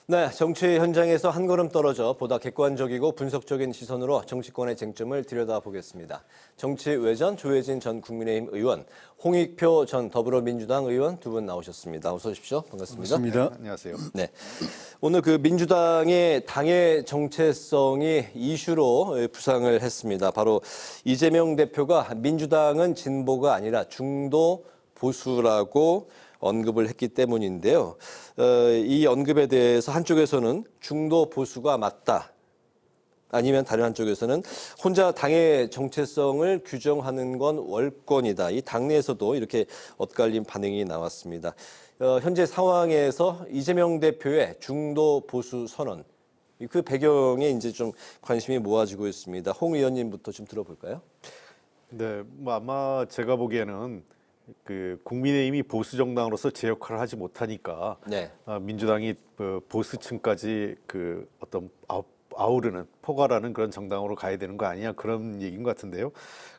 네, 정치 현장에서 한 걸음 떨어져 보다 객관적이고 분석적인 시선으로 정치권의 쟁점을 들여다보겠습니다. 정치외전 조혜진 전 국민의힘 의원, 홍익표 전 더불어민주당 의원 두 분 나오셨습니다. 어서 오십시오. 반갑습니다. 반갑습니다. 네, 안녕하세요. 네, 오늘 그 민주당의 당의 정체성이 이슈로 부상을 했습니다. 바로 이재명 대표가 민주당은 진보가 아니라 중도 보수라고 언급을 했기 때문인데요. 이 언급에 대해서 한쪽에서는 중도 보수가 맞다. 아니면 다른 한쪽에서는 혼자 당의 정체성을 규정하는 건 월권이다. 이 당내에서도 이렇게 엇갈린 반응이 나왔습니다. 현재 상황에서 이재명 대표의 중도 보수 선언, 그 배경에 이제 좀 관심이 모아지고 있습니다. 홍 의원님부터 좀 들어볼까요? 네, 아마 제가 보기에는 국민의힘이 보수 정당으로서 제 역할을 하지 못하니까 네. 민주당이 보수층까지 어떤 아우르는 포괄하는 그런 정당으로 가야 되는 거 아니냐 그런 얘기인 것 같은데요.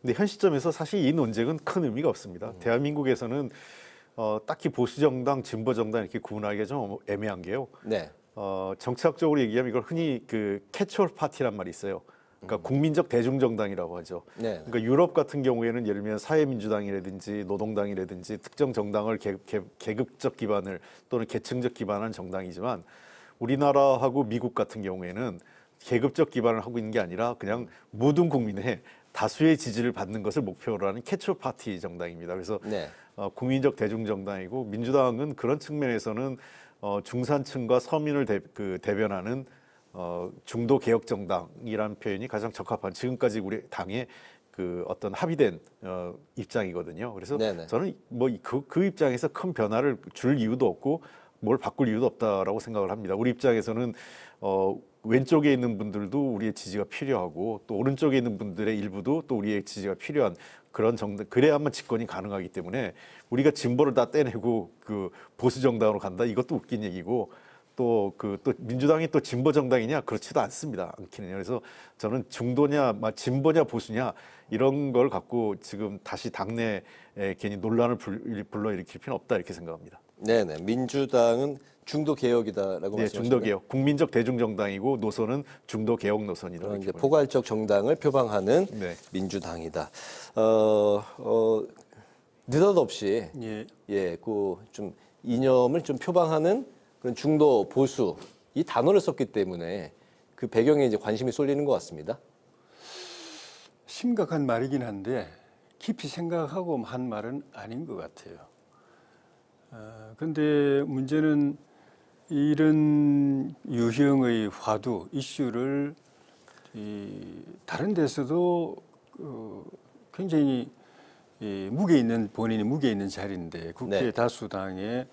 근데 현 시점에서 사실 이 논쟁은 큰 의미가 없습니다. 대한민국에서는 딱히 보수 정당, 진보 정당 이렇게 구분하기가 좀 애매한 게요. 네. 정치학적으로 얘기하면 이걸 흔히 캐치올 파티란 말이 있어요. 그러니까 국민적 대중정당이라고 하죠. 네. 그러니까 유럽 같은 경우에는 예를 들면 사회민주당이라든지 노동당이라든지 특정 정당을 계급적 기반을 또는 계층적 기반한 정당이지만 우리나라하고 미국 같은 경우에는 계급적 기반을 하고 있는 게 아니라 그냥 모든 국민의 다수의 지지를 받는 것을 목표로 하는 캐치올 파티 정당입니다. 그래서 네. 국민적 대중정당이고 민주당은 그런 측면에서는 중산층과 서민을 대변하는 중도 개혁 정당이라는 표현이 가장 적합한 지금까지 우리 당의 어떤 합의된 입장이거든요. 그래서 네네. 저는 그 입장에서 큰 변화를 줄 이유도 없고 뭘 바꿀 이유도 없다라고 생각을 합니다. 우리 입장에서는 왼쪽에 있는 분들도 우리의 지지가 필요하고 또 오른쪽에 있는 분들의 일부도 또 우리의 지지가 필요한 그런 정당, 그래야만 집권이 가능하기 때문에 우리가 진보를 다 떼내고 보수 정당으로 간다, 이것도 웃긴 얘기고 또 민주당이 또 진보 정당이냐, 그렇지도 않습니다. 않기는요. 그래서 저는 중도냐 진보냐 보수냐 이런 걸 갖고 지금 다시 당내에 괜히 논란을 불러일으킬 필요는 없다, 이렇게 생각합니다. 네네. 민주당은 중도 개혁이다라고 네, 말씀하시죠. 중도 개혁, 국민적 대중정당이고 노선은 중도 개혁 노선이다. 이제 포괄적 정당을 표방하는 네. 민주당이다. 느닷없이 예. 좀 이념을 좀 표방하는 그런 중도 보수 이 단어를 썼기 때문에 그 배경에 이제 관심이 쏠리는 것 같습니다. 심각한 말이긴 한데 깊이 생각하고 한 말은 아닌 것 같아요. 그런데 문제는 이런 유형의 화두, 이슈를 다른 데서도 굉장히 본인이 무게 있는 자리인데 국회 네. 다수당의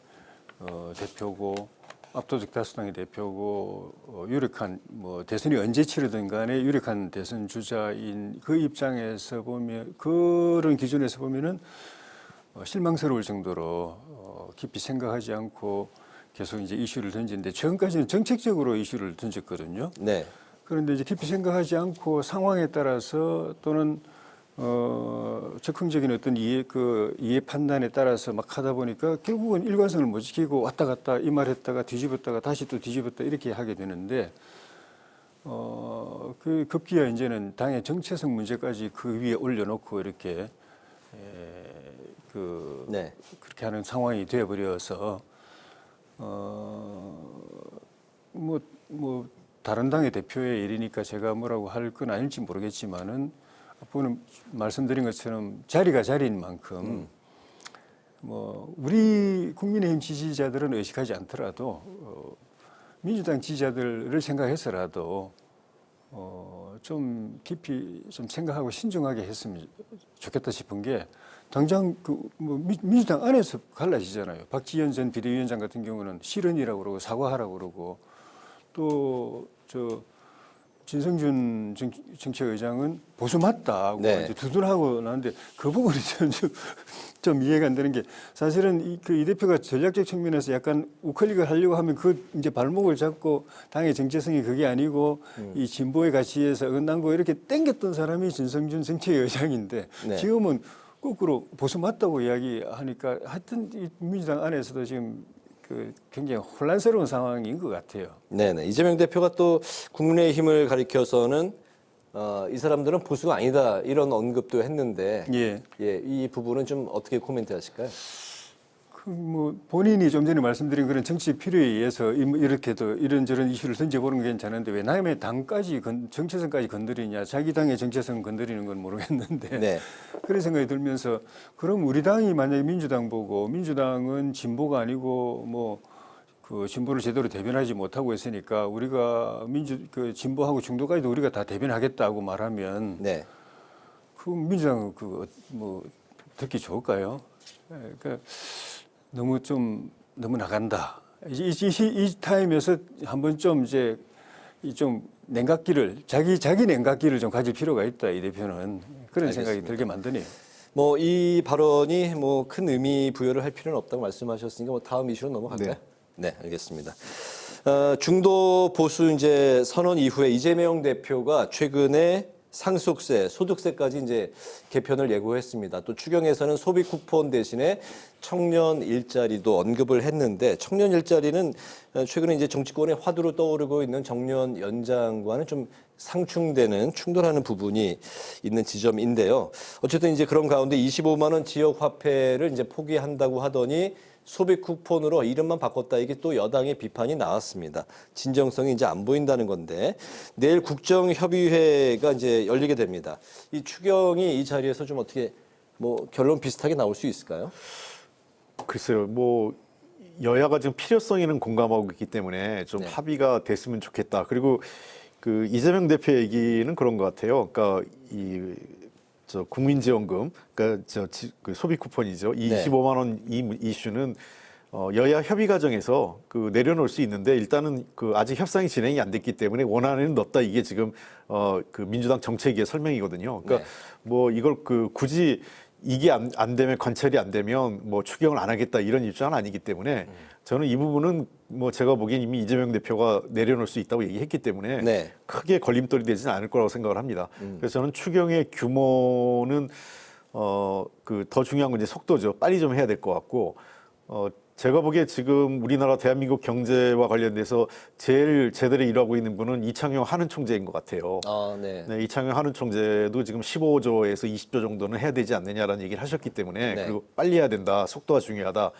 대표고 압도적 다수당의 대표고 유력한 대선이 언제 치르든 간에 유력한 대선 주자인 그 입장에서 보면 그런 기준에서 보면은 실망스러울 정도로 깊이 생각하지 않고 계속 이제 이슈를 던지는데 최근까지는 정책적으로 이슈를 던졌거든요. 네. 그런데 이제 깊이 생각하지 않고 상황에 따라서 또는 적극적인 어떤 이해 판단에 따라서 막 하다 보니까 결국은 일관성을 못 지키고 왔다 갔다 이 말 했다가 뒤집었다가 다시 또 뒤집었다 이렇게 하게 되는데 급기야 이제는 당의 정체성 문제까지 그 위에 올려놓고 이렇게 네. 그렇게 하는 상황이 되어버려서 다른 당의 대표의 일이니까 제가 뭐라고 할 건 아닐지 모르겠지만은 앞부분 말씀드린 것처럼 자리가 자리인 만큼 우리 국민의힘 지지자들은 의식하지 않더라도 민주당 지지자들을 생각해서라도 좀 깊이 좀 생각하고 신중하게 했으면 좋겠다 싶은 게 당장 민주당 안에서 갈라지잖아요. 박지원 전 비대위원장 같은 경우는 실언이라고 그러고 사과하라고 그러고 또 진성준 정책의장은 보수 맞다고 네. 이제 두둔하고 나는데 그 부분이 좀 이해가 안 되는 게 사실은 이 대표가 전략적 측면에서 약간 우클릭을 하려고 하면 이제 발목을 잡고 당의 정체성이 그게 아니고 이 진보의 가치에서 어긋난고 이렇게 땡겼던 사람이 진성준 정책의장인데 네. 지금은 거꾸로 보수 맞다고 이야기하니까 하여튼 이 민주당 안에서도 지금 굉장히 혼란스러운 상황인 것 같아요. 네네. 이재명 대표가 또 국민의힘을 가리켜서는 이 사람들은 보수가 아니다 이런 언급도 했는데 이 부분은 좀 어떻게 코멘트하실까요? 뭐 본인이 좀 전에 말씀드린 그런 정치 필요에 의해서 이렇게도 이런저런 이슈를 던져보는 게 괜찮은데 왜 남의 당까지 정체성까지 건드리냐, 자기 당의 정체성 건드리는 건 모르겠는데 네. 그런 생각이 들면서 그럼 우리 당이 만약에 민주당 보고 민주당은 진보가 아니고 뭐 그 진보를 제대로 대변하지 못하고 있으니까 우리가 진보하고 중도까지도 우리가 다 대변하겠다고 말하면 네. 그 민주당은 뭐 듣기 좋을까요? 그러니까 너무 나간다. 이 타임에서 한번 좀 이제 좀 냉각기를 자기 냉각기를 좀 가질 필요가 있다. 이 대표는 그런 알겠습니다. 생각이 들게 만드네요. 뭐 이 발언이 뭐 큰 의미 부여를 할 필요는 없다고 말씀하셨으니까 뭐 다음 이슈로 넘어갈까요? 네, 알겠습니다. 중도 보수 이제 선언 이후에 이재명 대표가 최근에 상속세, 소득세까지 이제 개편을 예고했습니다. 또 추경에서는 소비 쿠폰 대신에 청년 일자리도 언급을 했는데 청년 일자리는 최근에 이제 정치권의 화두로 떠오르고 있는 정년 연장과는 좀 상충되는 충돌하는 부분이 있는 지점인데요. 어쨌든 이제 그런 가운데 25만 원 지역 화폐를 이제 포기한다고 하더니 소비 쿠폰으로 이름만 바꿨다. 이게 또 여당의 비판이 나왔습니다. 진정성이 이제 안 보인다는 건데 내일 국정협의회가 이제 열리게 됩니다. 이 추경이 이 자리에서 좀 어떻게 뭐 결론 비슷하게 나올 수 있을까요? 글쎄요, 뭐 여야가 지금 필요성에는 공감하고 있기 때문에 좀 합의가 됐으면 좋겠다. 그리고 그 이재명 대표 얘기는 그런 것 같아요. 그러니까 저 국민지원금, 그러니까 그 소비 쿠폰이죠. 25만 원 이 이슈는 여야 협의 과정에서 그 내려놓을 수 있는데 일단은 그 아직 협상이 진행이 안 됐기 때문에 원안에는 넣었다. 이게 지금 그 민주당 정책의 설명이거든요. 그러니까 뭐 이걸 그 굳이 이게 안 되면 관철이 안 되면 뭐 추경을 안 하겠다 이런 입장은 아니기 때문에 저는 이 부분은 뭐 제가 보기엔 이미 이재명 대표가 내려놓을 수 있다고 얘기했기 때문에 크게 걸림돌이 되지는 않을 거라고 생각을 합니다. 그래서 저는 추경의 규모는 그 더 중요한 건 이제 속도죠. 빨리 좀 해야 될 것 같고 제가 보기에 지금 우리나라 대한민국 경제와 관련돼서 제일 제대로 일하고 있는 분은 이창용 한은 총재인 것 같아요. 네, 이창용 한은 총재도 지금 15조에서 20조 정도는 해야 되지 않느냐라는 얘기를 하셨기 때문에 그리고 빨리 해야 된다. 속도가 중요하다.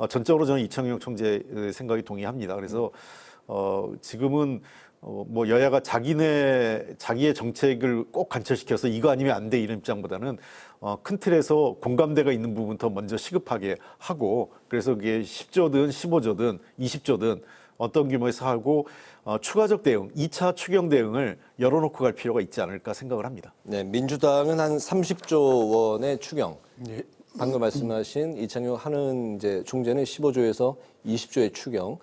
전적으로 저는 이창용 총재 생각이 동의합니다. 그래서 지금은 뭐 여야가 자기의 정책을 꼭 관철시켜서 이거 아니면 안 돼 이런 입장보다는 큰 틀에서 공감대가 있는 부분부터 먼저 시급하게 하고 그래서 그게 10조든 15조든 20조든 어떤 규모에서 하고 추가적 대응, 2차 추경 대응을 열어놓고 갈 필요가 있지 않을까 생각을 합니다. 네, 민주당은 한 30조 원의 추경. 방금 말씀하신 이창용 한은 이제 총재는 15조에서 20조의 추경.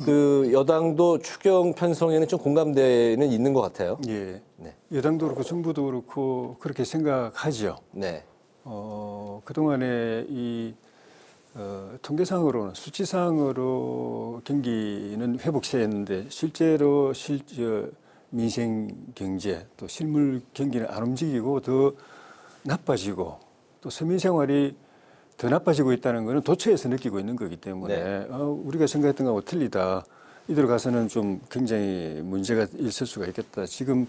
그 여당도 추경 편성에는 좀 공감대는 있는 것 같아요. 예. 여당도 그렇고 정부도 그렇고 그렇게 생각하죠. 네. 그동안에 통계상으로는 수치상으로 경기는 회복세였는데 실제로 민생 경제 또 실물 경기는 안 움직이고 더 나빠지고 또 서민 생활이 더 나빠지고 있다는 것은 도처에서 느끼고 있는 거기 때문에 우리가 생각했던 것하고 틀리다. 이대로 가서는 좀 굉장히 문제가 있을 수가 있겠다. 지금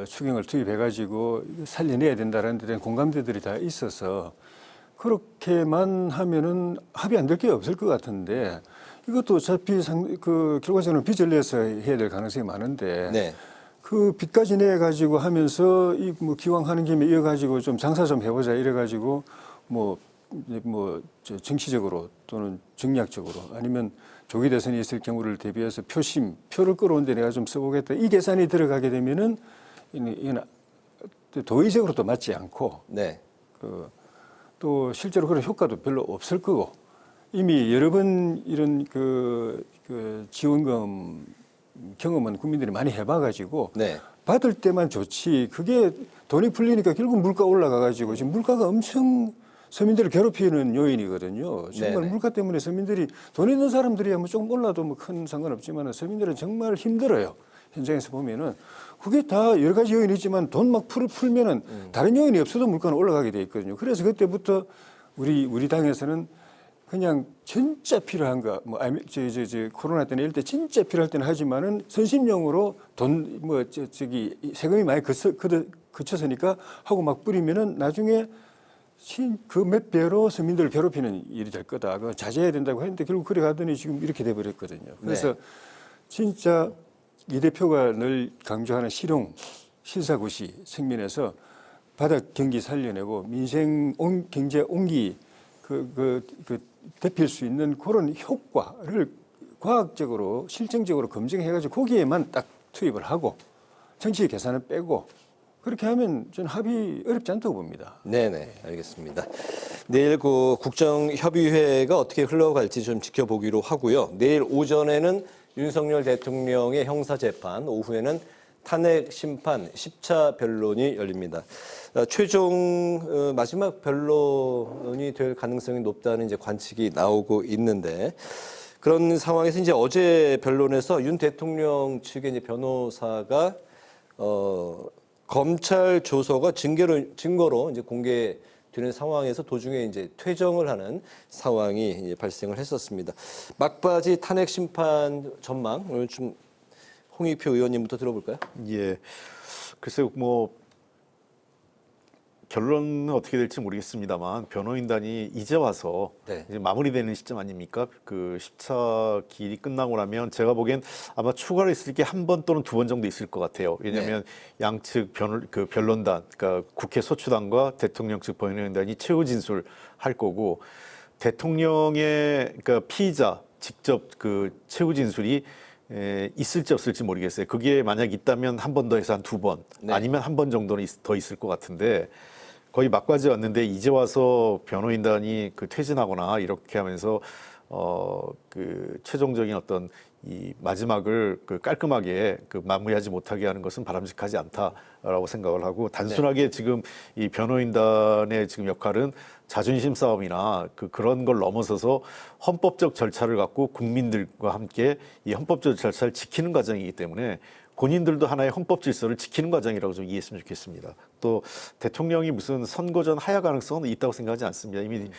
추경을 투입해가지고 살려내야 된다는 데 대한 공감대들이 다 있어서 그렇게만 하면은 합의 안 될 게 없을 것 같은데 이것도 어차피 결과적으로 빚을 내서 해야 될 가능성이 많은데 그 빚까지 내 가지고 하면서 뭐 기왕 하는 김에 이어 가지고 좀 장사 좀 해보자 이래 가지고 정치적으로 또는 정략적으로 아니면 조기 대선이 있을 경우를 대비해서 표를 끌어온데 내가 좀 써보겠다 이 계산이 들어가게 되면은 이건 도의적으로 또 맞지 않고 또 실제로 그런 효과도 별로 없을 거고 이미 여러 번 이런 그 지원금 경험은 국민들이 많이 해봐가지고 받을 때만 좋지 그게 돈이 풀리니까 결국 물가 올라가가지고 지금 물가가 엄청 서민들을 괴롭히는 요인이거든요. 정말 물가 때문에 서민들이 돈 있는 사람들이야 뭐 조금 올라도 뭐 큰 상관없지만 서민들은 정말 힘들어요. 현장에서 보면은 그게 다 여러 가지 요인이 있지만 돈 막 풀면은 다른 요인이 없어도 물가는 올라가게 돼 있거든요. 그래서 그때부터 우리 당에서는 그냥 진짜 필요한가 뭐 코로나 때는 이럴 때 진짜 필요할 때는 하지만은 선심용으로 돈 뭐 저기 세금이 많이 그쳐서니까 하고 막 뿌리면은 나중에 그 몇 배로 서민들을 괴롭히는 일이 될 거다. 그 자제해야 된다고 했는데 결국 그래 가더니 지금 이렇게 돼 버렸거든요. 그래서 진짜 이 대표가 늘 강조하는 실용 실사구시 측면에서 바닥 경기 살려내고 민생 경제 온기 대필 수 있는 그런 효과를 과학적으로 실증적으로 검증해가지고 거기에만 딱 투입을 하고 정치 계산을 빼고 그렇게 하면 저는 합의 어렵지 않다고 봅니다. 네네, 알겠습니다. 내일 그 국정협의회가 어떻게 흘러갈지 좀 지켜보기로 하고요. 내일 오전에는 윤석열 대통령의 형사재판, 오후에는 탄핵 심판 10차 변론이 열립니다. 최종 마지막 변론이 될 가능성이 높다는 이제 관측이 나오고 있는데 그런 상황에서 이제 어제 변론에서 윤 대통령 측의 이제 변호사가 검찰 조서가 증거로 이제 공개되는 상황에서 도중에 이제 퇴정을 하는 상황이 이제 발생을 했었습니다. 막바지 탄핵 심판 전망 오늘 좀 홍익표 의원님부터 들어볼까요? 예. 글쎄요, 뭐 결론은 어떻게 될지 모르겠습니다만 변호인단이 이제 와서 네. 이제 마무리되는 시점 아닙니까? 그 10차 기일이 끝나고 나면 제가 보기엔 아마 추가로 있을 게 한 번 또는 두 번 정도 있을 것 같아요. 왜냐하면 양측 변론단, 그러니까 국회 소추단과 대통령 측 변호인단이 최후 진술 할 거고 대통령의 그러니까 피의자 직접 그 최후 진술이 있을지 없을지 모르겠어요. 그게 만약 있다면 한 번 더 해서 한 두 번, 네. 아니면 한 번 정도는 더 있을 것 같은데 거의 막바지 왔는데 이제 와서 변호인단이 그 퇴진하거나 이렇게 하면서 그 최종적인 어떤 이 마지막을 그 깔끔하게 그 마무리하지 못하게 하는 것은 바람직하지 않다라고 생각을 하고 단순하게 지금 이 변호인단의 지금 역할은 자존심 싸움이나 그런 걸 넘어서서 헌법적 절차를 갖고 국민들과 함께 이 헌법적 절차를 지키는 과정이기 때문에 본인들도 하나의 헌법 질서를 지키는 과정이라고 좀 이해했으면 좋겠습니다. 또 대통령이 무슨 선거 전 하야 가능성은 있다고 생각하지 않습니다. 이미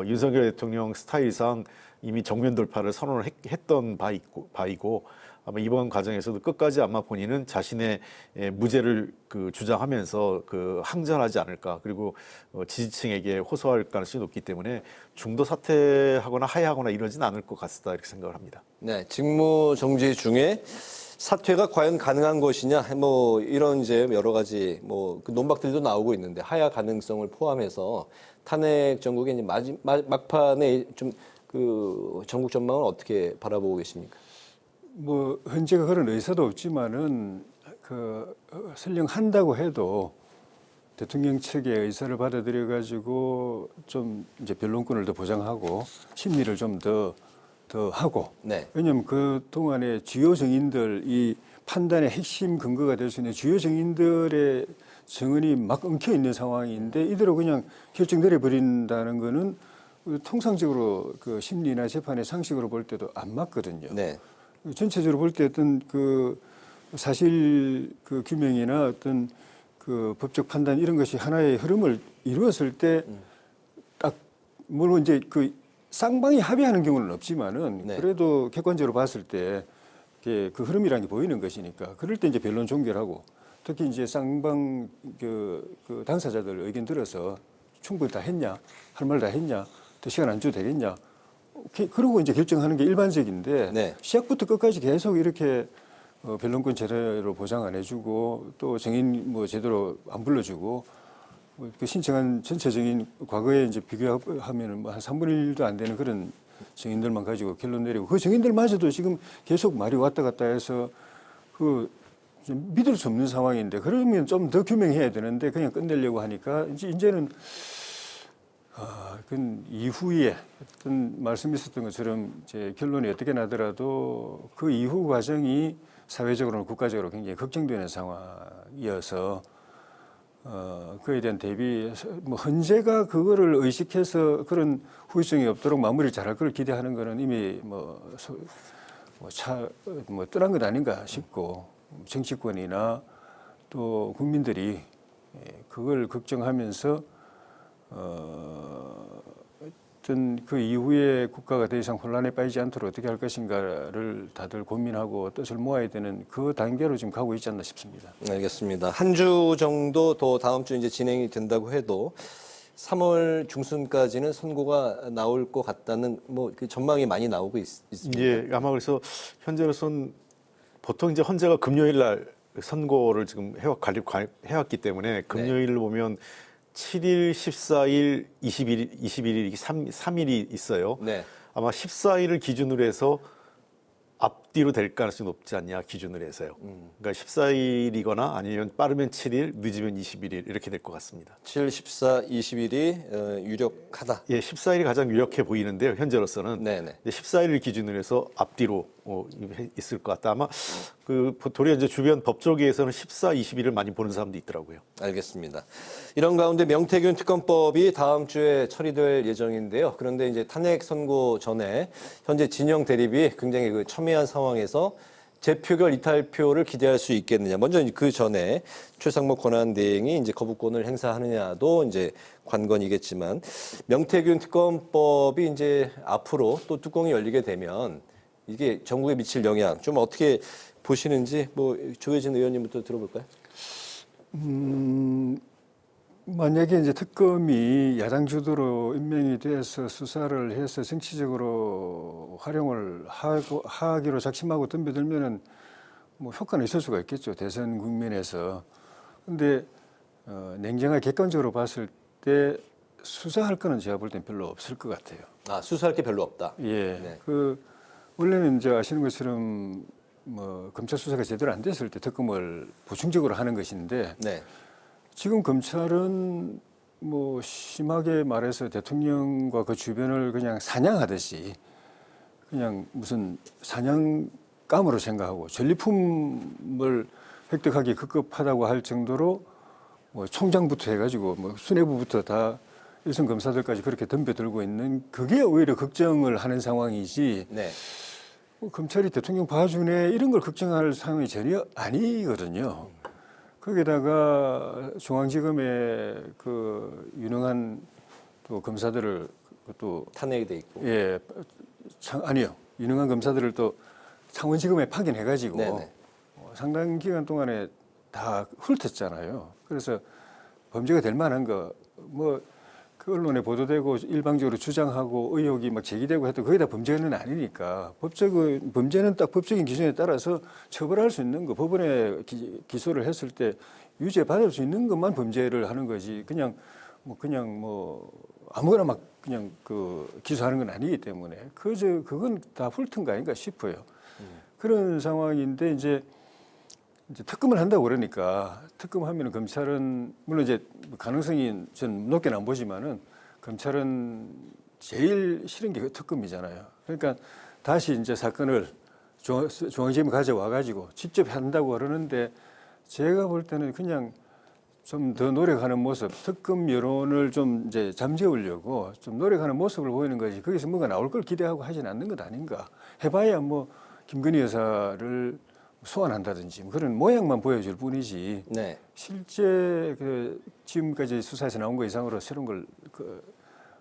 윤석열 대통령 스타일상 이미 정면 돌파를 선언을 했던 바이고 아마 이번 과정에서도 끝까지 아마 본인은 자신의 무죄를 그 주장하면서 그 항전하지 않을까. 그리고 지지층에게 호소할 가능성이 높기 때문에 중도 사퇴하거나 하야하거나 이러진 않을 것 같다 이렇게 생각을 합니다. 네, 직무 정지 중에 사퇴가 과연 가능한 것이냐, 뭐 이런 이제 여러 가지 뭐 그 논박들도 나오고 있는데 하야 가능성을 포함해서 탄핵 정국의 이제 막판에 좀 그 전국 전망을 어떻게 바라보고 계십니까? 뭐 현재가 그런 의사도 없지만은 그 설령 한다고 해도 대통령 측의 의사를 받아들여 가지고 좀 이제 변론권을 더 보장하고 심리를 좀 더 하고 네. 왜냐하면 그 동안에 주요 증인들 이 판단의 핵심 근거가 될 수 있는 주요 증인들의 증언이 막 엉켜 있는 상황인데 이대로 그냥 결정 내려버린다는 거는 통상적으로 그 심리나 재판의 상식으로 볼 때도 안 맞거든요. 네. 전체적으로 볼 때 어떤 그 사실 그 규명이나 어떤 그 법적 판단 이런 것이 하나의 흐름을 이루었을 때 딱 물론 이제 그 쌍방이 합의하는 경우는 없지만은 네. 그래도 객관적으로 봤을 때 그 흐름이라는 게 보이는 것이니까 그럴 때 이제 변론 종결하고 특히 이제 쌍방 그 당사자들 의견 들어서 충분히 다 했냐 할 말 다 했냐 또 시간 안 줘도 되겠냐 그러고 이제 결정하는 게 일반적인데 네. 시작부터 끝까지 계속 이렇게 변론권 제대로 보장 안 해주고 또 증인 뭐 제대로 안 불러주고 그 신청한 전체적인 과거에 이제 비교하면은 뭐 한 3분의 1도 안 되는 그런 증인들만 가지고 결론 내리고 그 증인들마저도 지금 계속 말이 왔다 갔다 해서 그 좀 믿을 수 없는 상황인데 그러면 좀 더 규명해야 되는데 그냥 끝내려고 하니까 이제는 그 이후에 어떤 말씀 있었던 것처럼 이제 결론이 어떻게 나더라도 그 이후 과정이 사회적으로는 국가적으로 굉장히 걱정되는 상황이어서 그에 대한 대비 뭐 헌재가 그거를 의식해서 그런 후유증이 없도록 마무리를 잘할 걸 기대하는 거는 이미 떠난 것 아닌가 싶고 정치권이나 또 국민들이 그걸 걱정하면서 어떤 그 이후에 국가가 더 이상 혼란에 빠지지 않도록 어떻게 할 것인가를 다들 고민하고 뜻을 모아야 되는 그 단계로 지금 가고 있지 않나 싶습니다. 알겠습니다. 한 주 정도 더 다음 주 이제 진행이 된다고 해도 3월 중순까지는 선고가 나올 것 같다는 뭐 그 전망이 많이 나오고 있습니다. 예, 아마 그래서 현재로선 보통 이제 헌재가 금요일 날 선고를 지금 해왔기 때문에 금요일을 보면 7일, 14일, 21일 이렇게 3일이 있어요. 네. 아마 14일을 기준으로 해서 앞뒤로 될 가능성이 높지 않냐 기준으로 해서요. 그러니까 14일이거나 아니면 빠르면 7일, 늦으면 21일 이렇게 될 것 같습니다. 7, 14, 21이 유력하다. 예, 14일이 가장 유력해 보이는데요. 현재로서는 네네. 14일을 기준으로 해서 앞뒤로 있을 것 같다. 아마 그 도리어 이제 주변 법조계에서는 14, 21을 많이 보는 사람도 있더라고요. 알겠습니다. 이런 가운데 명태균 특검법이 다음 주에 처리될 예정인데요. 그런데 이제 탄핵 선고 전에 현재 진영 대립이 굉장히 그 첨예한 상황에서 재표결 이탈표를 기대할 수 있겠느냐. 먼저 그 전에 최상목 권한대행이 이제 거부권을 행사하느냐도 이제 관건이겠지만 명태균 특검법이 이제 앞으로 또 뚜껑이 열리게 되면 이게 전국에 미칠 영향 좀 어떻게 보시는지 뭐 조혜진 의원님부터 들어볼까요? 만약에 이제 특검이 야당 주도로 임명이 돼서 수사를 해서 정치적으로 활용을 하기로 작심하고 덤벼들면은 뭐 효과는 있을 수가 있겠죠. 대선 국면에서. 근데 냉정하게 객관적으로 봤을 때 수사할 거는 제가 볼 땐 별로 없을 것 같아요. 아, 수사할 게 별로 없다. 예. 네. 원래는 이제 아시는 것처럼 뭐 검찰 수사가 제대로 안 됐을 때 특검을 보충적으로 하는 것인데 네. 지금 검찰은 뭐 심하게 말해서 대통령과 그 주변을 그냥 사냥하듯이 그냥 무슨 사냥감으로 생각하고 전리품을 획득하기 급급하다고 할 정도로 뭐 총장부터 해가지고 뭐 수뇌부부터 다 일선 검사들까지 그렇게 덤벼들고 있는 그게 오히려 걱정을 하는 상황이지 네. 뭐 검찰이 대통령 봐주네 이런 걸 걱정할 상황이 전혀 아니거든요. 거기다가 중앙지검의 그 유능한 또 검사들을 또 탄핵이 돼 있고. 예, 아니요. 유능한 검사들을 또 창원지검에 파견해가지고 네네. 상당 기간 동안에 다 훑었잖아요. 그래서 범죄가 될 만한 거, 뭐, 그 언론에 보도되고 일방적으로 주장하고 의혹이 막 제기되고 해도 거의 다 범죄는 아니니까 범죄는 딱 법적인 기준에 따라서 처벌할 수 있는 거, 법원에 기소를 했을 때 유죄 받을 수 있는 것만 범죄를 하는 거지 그냥 뭐 아무거나 막 그냥 그 기소하는 건 아니기 때문에 그건 다 훑은 거 아닌가 싶어요. 그런 상황인데 이제 특검을 한다고 그러니까 특검하면 검찰은 물론 이제 가능성이 전 높게는 안 보지만은 검찰은 제일 싫은 게 특검이잖아요. 그러니까 다시 이제 사건을 중앙지검에 가져와 가지고 직접 한다고 그러는데 제가 볼 때는 그냥 좀 더 노력하는 모습, 특검 여론을 좀 이제 잠재우려고 좀 노력하는 모습을 보이는 거지 거기서 뭐가 나올 걸 기대하고 하진 않는 것 아닌가. 해봐야 뭐 김건희 여사를 소환한다든지 뭐 그런 모양만 보여줄 뿐이지 네. 실제 그 지금까지 수사에서 나온 거 이상으로 새로운 걸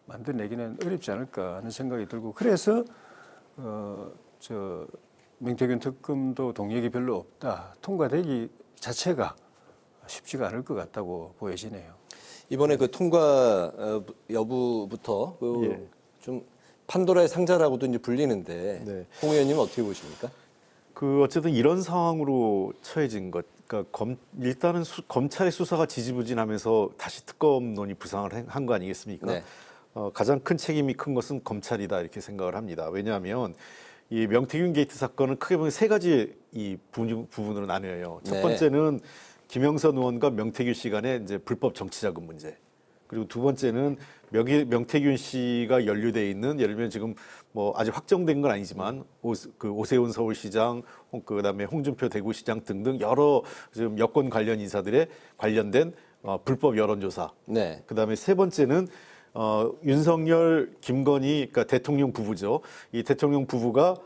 만들어내기는 어렵지 않을까 하는 생각이 들고 그래서 저 명태균 특검도 동력이 별로 없다. 통과되기 자체가 쉽지가 않을 것 같다고 보여지네요. 이번에 그 통과 여부부터 좀 판도라의 상자라고도 이제 불리는데 네. 홍 의원님은 어떻게 보십니까? 그 어쨌든 이런 상황으로 처해진 것, 그러니까 일단은 검찰의 수사가 지지부진하면서 다시 특검론이 부상을 한 거 아니겠습니까? 네. 가장 큰 책임이 큰 것은 검찰이다 이렇게 생각을 합니다. 왜냐하면 이 명태균 게이트 사건은 크게 보면 세 가지 이 부분으로 나뉘어요. 첫 네. 번째는 김영선 의원과 명태균 씨 간의 이제 불법 정치자금 문제. 그리고 두 번째는 명태균 씨가 연루돼 있는 예를 들면 지금 뭐 아직 확정된 건 아니지만 오세훈 서울시장, 그다음에 홍준표 대구시장 등등 여러 지금 여권 관련 인사들의 관련된 불법 여론조사. 네. 그다음에 세 번째는 윤석열, 김건희, 그러니까 대통령 부부죠. 이 대통령 부부가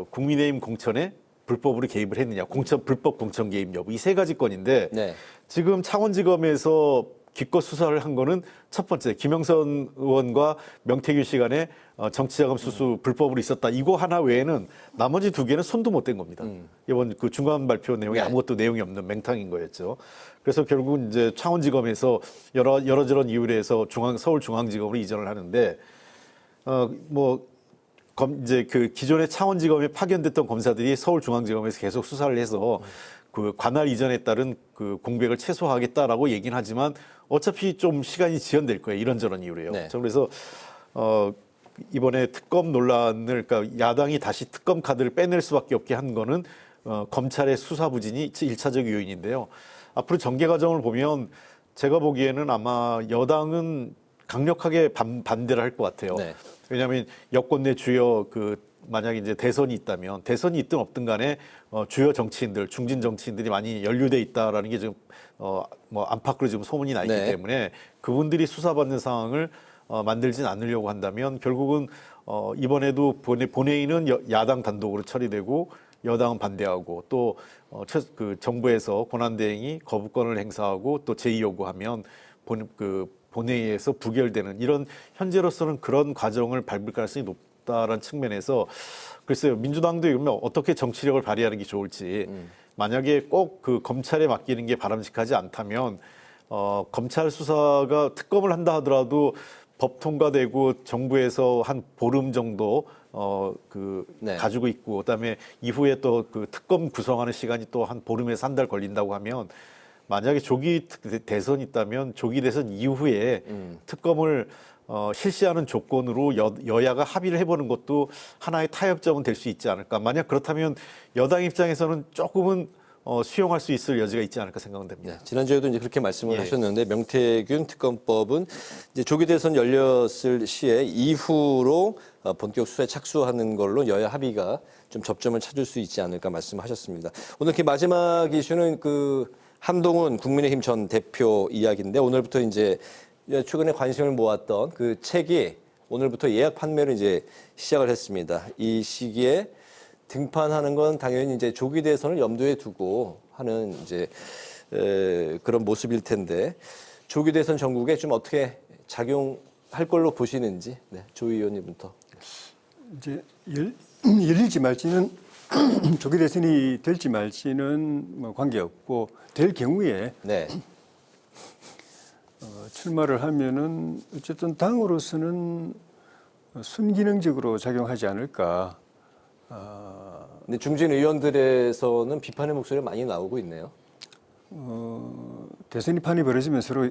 국민의힘 공천에 불법으로 개입을 했느냐, 불법 공천 개입 여부 이 세 가지 건인데 네. 지금 창원지검에서 기껏 수사를 한 거는 첫 번째 김영선 의원과 명태균 씨 간에 정치자금 수수 불법으로 있었다. 이거 하나 외에는 나머지 두 개는 손도 못 댄 겁니다. 이번 그 중간 발표 내용에 아무것도 내용이 없는 맹탕인 거였죠. 그래서 결국은 이제 창원지검에서 여러저런 이유로 해서 서울중앙지검으로 이전을 하는데 이제 그 기존의 창원지검에 파견됐던 검사들이 서울중앙지검에서 계속 수사를 해서 그 관할 이전에 따른 그 공백을 최소화하겠다라고 얘기는 하지만 어차피 좀 시간이 지연될 거예요. 이런저런 이유로요. 네. 그래서 이번에 특검 논란을 그러니까 야당이 다시 특검 카드를 빼낼 수밖에 없게 한 거는 검찰의 수사 부진이 1차적 요인인데요. 앞으로 전개 과정을 보면 제가 보기에는 아마 여당은 강력하게 반대를 할 것 같아요. 네. 왜냐하면 여권 내 주요 만약에 이제 대선이 있다면 대선이 있든 없든 간에 주요 정치인들, 중진 정치인들이 많이 연루돼 있다라는 게 지금 안팎으로 지금 소문이 나 있기 네. 때문에 그분들이 수사받는 상황을 만들진 않으려고 한다면 결국은 이번에도 본회의는 야당 단독으로 처리되고 여당은 반대하고 또 그 정부에서 권한대행이 거부권을 행사하고 또 제의 요구하면 본회의에서 부결되는 이런 현재로서는 그런 과정을 밟을 가능성이 높다라는 측면에서 글쎄요 민주당도 이러면 어떻게 정치력을 발휘하는 게 좋을지 만약에 꼭 그 검찰에 맡기는 게 바람직하지 않다면 검찰 수사가 특검을 한다 하더라도 법 통과되고 정부에서 한 보름 정도 네. 가지고 있고 그다음에 이후에 또 그 특검 구성하는 시간이 또 한 보름에서 한 달 걸린다고 하면 만약에 조기 대선이 있다면 조기 대선 이후에 특검을 실시하는 조건으로 여야가 합의를 해보는 것도 하나의 타협점은 될 수 있지 않을까. 만약 그렇다면 여당 입장에서는 조금은 수용할 수 있을 여지가 있지 않을까 생각은 됩니다. 네, 지난주에도 이제 그렇게 말씀을 하셨는데 명태균 특검법은 이제 조기 대선 열렸을 시에 이후로 본격 수사에 착수하는 걸로 여야 합의가 좀 접점을 찾을 수 있지 않을까 말씀하셨습니다. 오늘 이렇게 마지막 이슈는 그 한동훈 국민의힘 전 대표 이야기인데 오늘부터 이제 최근에 관심을 모았던 그 책이 오늘부터 예약 판매를 이제 시작을 했습니다. 이 시기에 등판하는 건 당연히 이제 조기 대선을 염두에 두고 하는 이제 그런 모습일 텐데 조기 대선 전국에 좀 어떻게 작용할 걸로 보시는지 조 의원님부터. 이제 열릴지 말지는 조기 대선이 될지 말지는 뭐 관계없고 될 경우에 네. 출마를 하면은 어쨌든 당으로서는 순기능적으로 작용하지 않을까. 근데 중진 의원들에서는 비판의 목소리가 많이 나오고 있네요. 대선이 판이 벌어지면 서로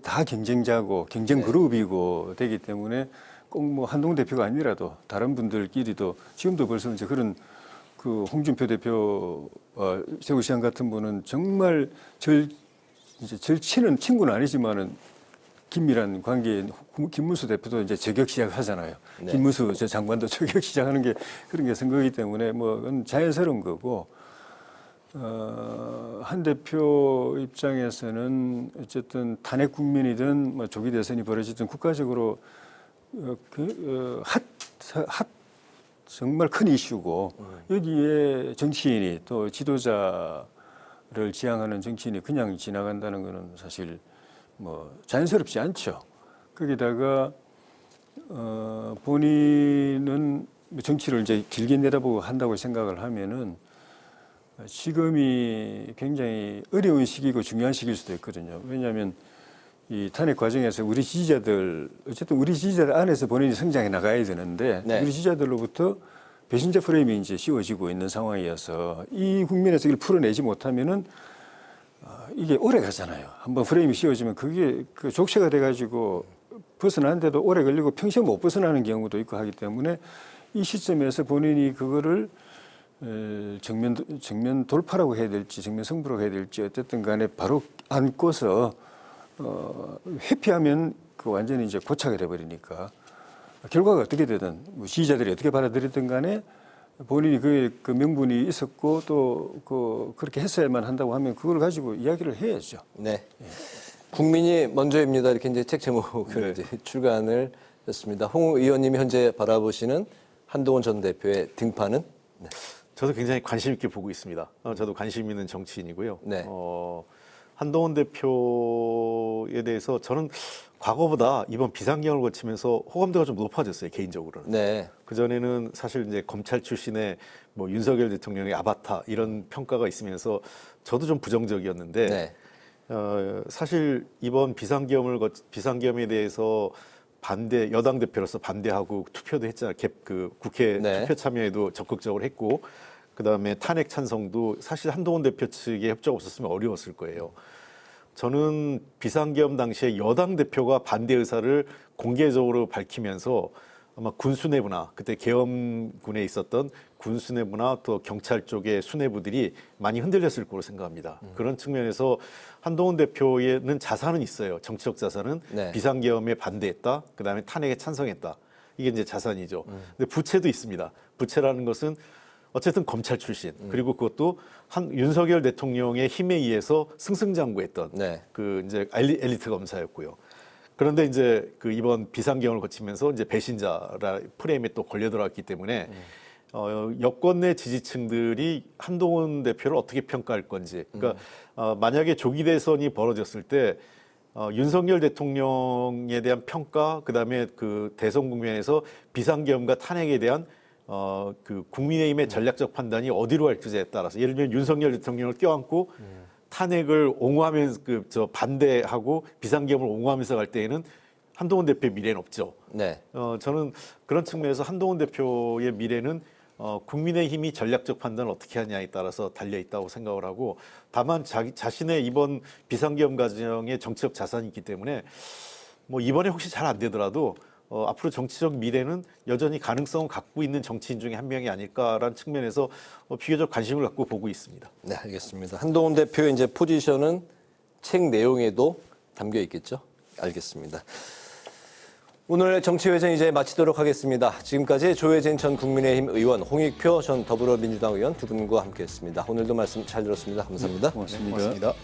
다 경쟁자고 경쟁 그룹이고 되기 때문에 꼭 뭐 한동훈 대표가 아니라도 다른 분들끼리도 지금도 벌써 이제 그런 그 홍준표 대표, 세우시안 같은 분은 정말 이제 절친은 친구는 아니지만은 긴밀한 관계인 김문수 대표도 이제 저격 시작하잖아요. 네. 김문수 저 장관도 저격 시작하는 게 그런 게 선거이기 때문에 뭐 그건 자연스러운 거고. 한 대표 입장에서는 어쨌든 탄핵 국민이든 뭐 조기 대선이 벌어지든 국가적으로 정말 큰 이슈고 여기에 정치인이 또 지도자를 지향하는 정치인이 그냥 지나간다는 것은 사실 뭐 자연스럽지 않죠. 거기다가 본인은 정치를 이제 길게 내다보고 한다고 생각을 하면은 지금이 굉장히 어려운 시기고 중요한 시기일 수도 있거든요. 왜냐하면 이 탄핵 과정에서 우리 지지자들, 어쨌든 우리 지지자들 안에서 본인이 성장해 나가야 되는데 우리 지지자들로부터 배신자 프레임이 이제 씌워지고 있는 상황이어서 이 국면에서 이걸 풀어내지 못하면은 이게 오래 가잖아요. 한번 프레임이 씌워지면 그게 그 족쇄가 돼가지고 벗어나는데도 오래 걸리고 평생 못 벗어나는 경우도 있고 하기 때문에 이 시점에서 본인이 그거를 정면 돌파라고 해야 될지 정면 승부라고 해야 될지 어쨌든 간에 바로 안고서 회피하면 그 완전히 이제 고착이 돼버리니까 결과가 어떻게 되든 뭐 지지자들이 어떻게 받아들이든 간에 본인이 그 명분이 있었고 또 그렇게 했어야만 한다고 하면 그걸 가지고 이야기를 해야죠. 네. 국민이 먼저입니다. 이렇게 이제 책 제목을 이제 출간을 했습니다. 홍 의원님이 현재 바라보시는 한동훈 전 대표의 등판은? 네. 저도 굉장히 관심 있게 보고 있습니다. 저도 관심 있는 정치인이고요. 네. 한동훈 대표에 대해서 저는 과거보다 이번 비상경을 거치면서 호감도가 좀 높아졌어요, 개인적으로는. 네. 그전에는 사실 이제 검찰 출신의 뭐 윤석열 대통령의 아바타 이런 평가가 있으면서 저도 좀 부정적이었는데 네. 사실 이번 비상계엄에 대해서 반대 여당 대표로서 반대하고 투표도 했잖아요. 그 국회 네. 투표 참여에도 적극적으로 했고 그다음에 탄핵 찬성도 사실 한동훈 대표 측의 협조가 없었으면 어려웠을 거예요. 저는 비상계엄 당시에 여당 대표가 반대 의사를 공개적으로 밝히면서 아마 군수뇌부나 그때 계엄군에 있었던 군수뇌부나 또 경찰 쪽의 수뇌부들이 많이 흔들렸을 거로 생각합니다. 그런 측면에서 한동훈 대표에는 자산은 있어요. 정치적 자산은 네. 비상계엄에 반대했다. 그다음에 탄핵에 찬성했다. 이게 이제 자산이죠. 근데 부채도 있습니다. 부채라는 것은 어쨌든 검찰 출신 그리고 그것도 윤석열 대통령의 힘에 의해서 승승장구했던 네. 그 이제 엘리트 검사였고요. 그런데 이제 그 이번 비상경을 거치면서 이제 배신자라 프레임에 또 걸려 들어왔기 때문에 여권 내 지지층들이 한동훈 대표를 어떻게 평가할 건지. 그러니까 만약에 조기 대선이 벌어졌을 때 윤석열 대통령에 대한 평가, 그다음에 그 대선 국면에서 비상계엄과 탄핵에 대한 그 국민의힘의 전략적 판단이 어디로 갈지에 따라서 예를 들면 윤석열 대통령을 껴안고 탄핵을 옹호하면서 반대하고 비상계엄을 옹호하면서 갈 때에는 한동훈 대표의 미래는 없죠. 네. 저는 그런 측면에서 한동훈 대표의 미래는 국민의힘이 전략적 판단을 어떻게 하냐에 따라서 달려 있다고 생각을 하고 다만 자신의 이번 비상계엄 과정에 정치적 자산이 있기 때문에 뭐 이번에 혹시 잘 안 되더라도 앞으로 정치적 미래는 여전히 가능성을 갖고 있는 정치인 중에 한 명이 아닐까라는 측면에서 비교적 관심을 갖고 보고 있습니다. 네, 알겠습니다. 한동훈 대표의 이제 포지션은 책 내용에도 담겨 있겠죠? 알겠습니다. 오늘 정치회전 이제 마치도록 하겠습니다. 지금까지 조혜진 전 국민의힘 의원, 홍익표 전 더불어민주당 의원 두 분과 함께했습니다. 오늘도 말씀 잘 들었습니다. 감사합니다. 고맙습니다. 고맙습니다.